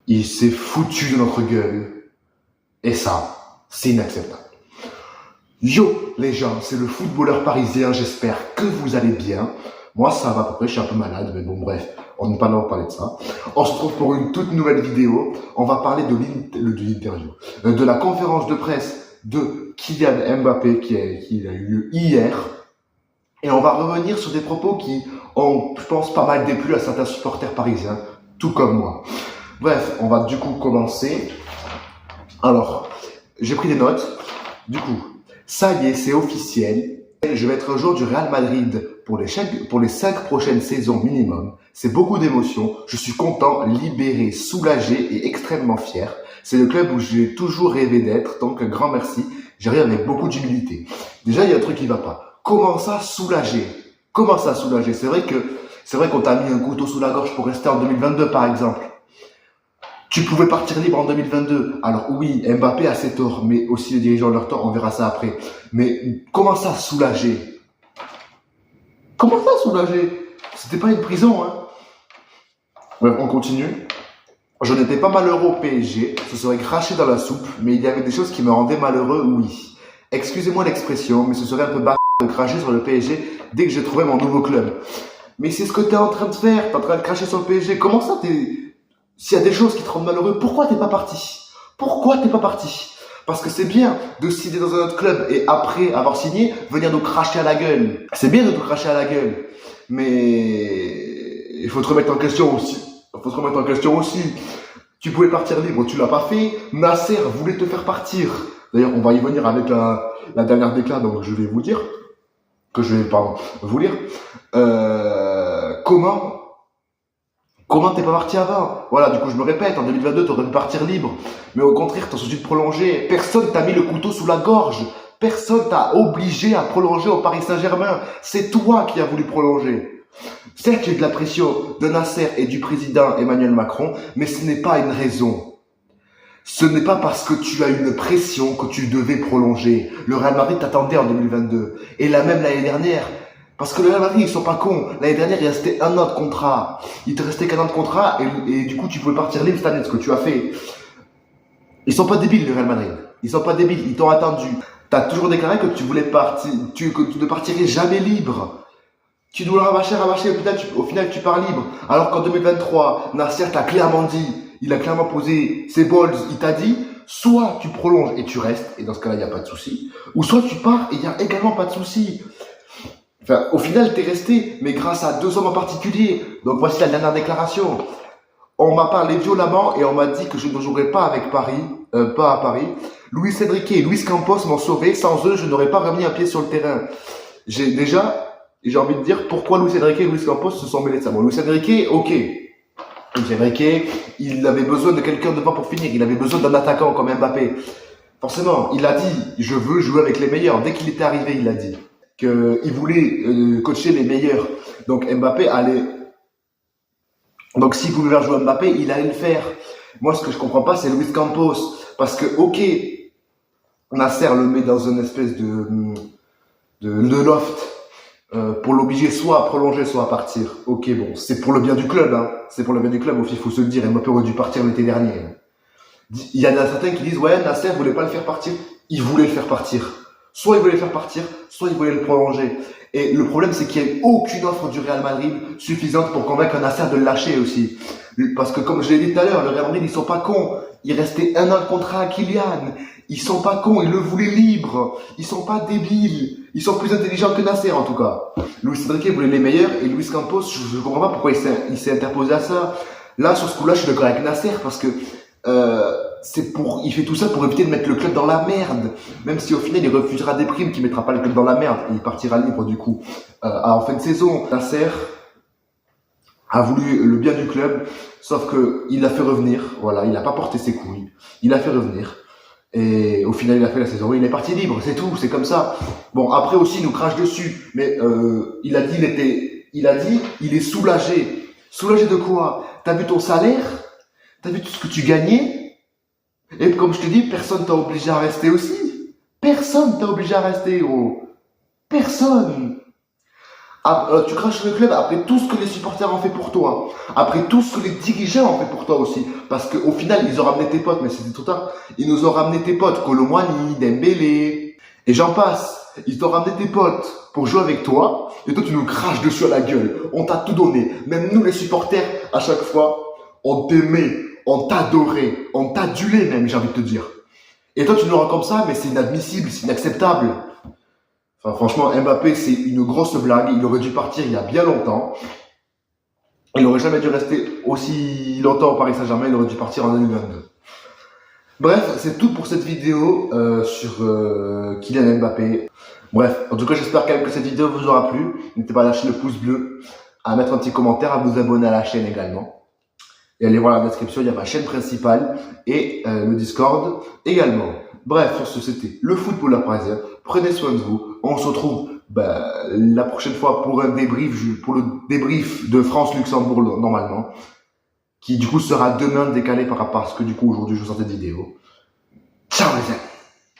il s'est foutu de notre gueule. Et ça, c'est inacceptable. Yo les gens, c'est le footballeur parisien, j'espère que vous allez bien. Moi ça va à peu près, je suis un peu malade, mais bon bref, on n'est pas là pour parler de ça. On se retrouve pour une toute nouvelle vidéo. On va parler de l'interview, de la conférence de presse de Kylian Mbappé qui a eu lieu hier. Et on va revenir sur des propos qui ont, je pense, pas mal déplu à certains supporters parisiens, tout comme moi. Bref, on va du coup commencer. Alors, j'ai pris des notes. Du coup, ça y est, c'est officiel. Je vais être un joueur du Real Madrid pour les 5 prochaines saisons minimum. C'est beaucoup d'émotions. Je suis content, libéré, soulagé et extrêmement fier. C'est le club où j'ai toujours rêvé d'être. Donc, un grand merci. J'arrive avec beaucoup d'humilité. Déjà, il y a un truc qui va pas. Comment ça, soulagé? Comment ça, soulagé? C'est vrai qu'on t'a mis un couteau sous la gorge pour rester en 2022, par exemple. Tu pouvais partir libre en 2022. Alors oui, Mbappé a ses torts, mais aussi les dirigeants de leur temps, on verra ça après. Mais comment ça, soulagé? Comment ça, soulagé? C'était pas une prison, hein. Bref, on continue. Je n'étais pas malheureux au PSG, ce serait craché dans la soupe, mais il y avait des choses qui me rendaient malheureux, oui. Excusez-moi l'expression, mais ce serait un peu bâtard de cracher sur le PSG dès que j'ai trouvé mon nouveau club. Mais c'est ce que t'es en train de faire, t'es en train de cracher sur le PSG. Comment ça, s'il y a des choses qui te rendent malheureux, pourquoi t'es pas parti? Pourquoi t'es pas parti? Parce que c'est bien de signer dans un autre club et après avoir signé, venir nous cracher à la gueule. C'est bien de nous cracher à la gueule. Mais il faut te remettre en question aussi. Tu pouvais partir libre, tu l'as pas fait. Nasser voulait te faire partir. D'ailleurs, on va y venir avec la dernière déclat, donc je vais vous dire. Vous lire. Comment t'es pas parti avant? Voilà, du coup, je me répète, en 2022, t'aurais pu partir libre. Mais au contraire, t'as choisi de prolonger. Personne t'a mis le couteau sous la gorge. Personne t'a obligé à prolonger au Paris Saint-Germain. C'est toi qui as voulu prolonger. Certes, il y a eu de la pression de Nasser et du président Emmanuel Macron, mais ce n'est pas une raison. Ce n'est pas parce que tu as une pression que tu devais prolonger. Le Real Madrid t'attendait en 2022. Et là même l'année dernière. Parce que le Real Madrid, ils sont pas cons. L'année dernière, il restait un an de contrat. Il te restait qu'un an de contrat et du coup, tu pouvais partir libre cette année, ce que tu as fait. Ils sont pas débiles, le Real Madrid. Ils sont pas débiles. Ils t'ont attendu. T'as toujours déclaré que tu voulais partir, que tu ne partirais jamais libre. Tu dois rabâcher, au final, tu pars libre. Alors qu'en 2023, Nasser t'a clairement dit, il a clairement posé ses balls, il t'a dit, soit tu prolonges et tu restes, et dans ce cas-là, il n'y a pas de souci, ou soit tu pars et il n'y a également pas de souci. Enfin, au final, t'es resté, mais grâce à 2 hommes en particulier. Donc voici la dernière déclaration. On m'a parlé violemment et on m'a dit que je ne jouerais pas avec pas à Paris. Luis Enrique et Luis Campos m'ont sauvé. Sans eux, je n'aurais pas remis un pied sur le terrain. J'ai envie de dire pourquoi Luis Enrique et Luis Campos se sont mêlés de ça. Bon, Luis Enrique, ok. Luis Enrique, il avait besoin de quelqu'un devant pour finir. Il avait besoin d'un attaquant comme Mbappé. Forcément, il a dit, je veux jouer avec les meilleurs. Dès qu'il était arrivé, il a dit qu'il voulait coacher les meilleurs. Donc Mbappé allait... Donc s'il pouvait faire jouer Mbappé, il allait le faire. Moi, ce que je comprends pas, c'est Luis Campos. Parce que, ok, Nasser le met dans une espèce de loft pour l'obliger soit à prolonger, soit à partir. Ok, bon, c'est pour le bien du club. Hein. C'est pour le bien du club, il faut se le dire. Mbappé aurait dû partir l'été dernier. Il y en a certains qui disent, ouais, Nasser voulait pas le faire partir. Il voulait le faire partir. Soit il voulait le faire partir, soit il voulait le prolonger. Et le problème, c'est qu'il n'y a aucune offre du Real Madrid suffisante pour convaincre Nasser de le lâcher aussi. Parce que comme je l'ai dit tout à l'heure, le Real Madrid, ils sont pas cons. Il restait un an de contrat à Kylian. Ils sont pas cons, ils le voulaient libre. Ils sont pas débiles. Ils sont plus intelligents que Nasser, en tout cas. Luis Enrique voulait les meilleurs et Luis Campos, je comprends pas pourquoi il s'est interposé à ça. Là, sur ce coup-là, je suis d'accord avec Nasser parce que il fait tout ça pour éviter de mettre le club dans la merde. Même si au final il refusera des primes, qu'il mettra pas le club dans la merde et il partira libre du coup en fin de saison. Nasser a voulu le bien du club, sauf que il l'a fait revenir. Voilà, il a pas porté ses couilles. Il l'a fait revenir et au final il a fait la saison. Il est parti libre, c'est tout, c'est comme ça. Bon, après aussi il nous crache dessus, mais il a dit il est soulagé. Soulagé de quoi? T'as vu ton salaire? T'as vu tout ce que tu gagnais? Et comme je te dis, personne t'a obligé à rester aussi. Personne t'a obligé à rester, gros. Personne. Tu craches sur le club après tout ce que les supporters ont fait pour toi, après tout ce que les dirigeants ont fait pour toi aussi, parce qu'au final ils ont ramené tes potes, mais c'était trop tard, ils nous ont ramené tes potes, Colomwani, Dembélé, et j'en passe. Ils t'ont ramené tes potes pour jouer avec toi, et toi tu nous craches dessus à la gueule. On t'a tout donné, même nous les supporters, à chaque fois, on t'aimait, on t'adorait, on t'adulait même, j'ai envie de te dire. Et toi tu nous rends comme ça, mais c'est inadmissible, c'est inacceptable. Enfin, franchement, Mbappé, c'est une grosse blague. Il aurait dû partir il y a bien longtemps. Il aurait jamais dû rester aussi longtemps au Paris Saint-Germain. Il aurait dû partir en 2022. Bref, c'est tout pour cette vidéo sur Kylian Mbappé. Bref, en tout cas, j'espère quand même que cette vidéo vous aura plu. N'hésitez pas à lâcher le pouce bleu, à mettre un petit commentaire, à vous abonner à la chaîne également. Et allez voir la description, il y a ma chaîne principale et le Discord également. Bref, sur ce, c'était le footballeur parisien. Prenez soin de vous. On se retrouve la prochaine fois pour un débrief, pour le débrief de France-Luxembourg normalement, qui du coup sera demain décalé par rapport à ce que du coup aujourd'hui je vous sors cette vidéo.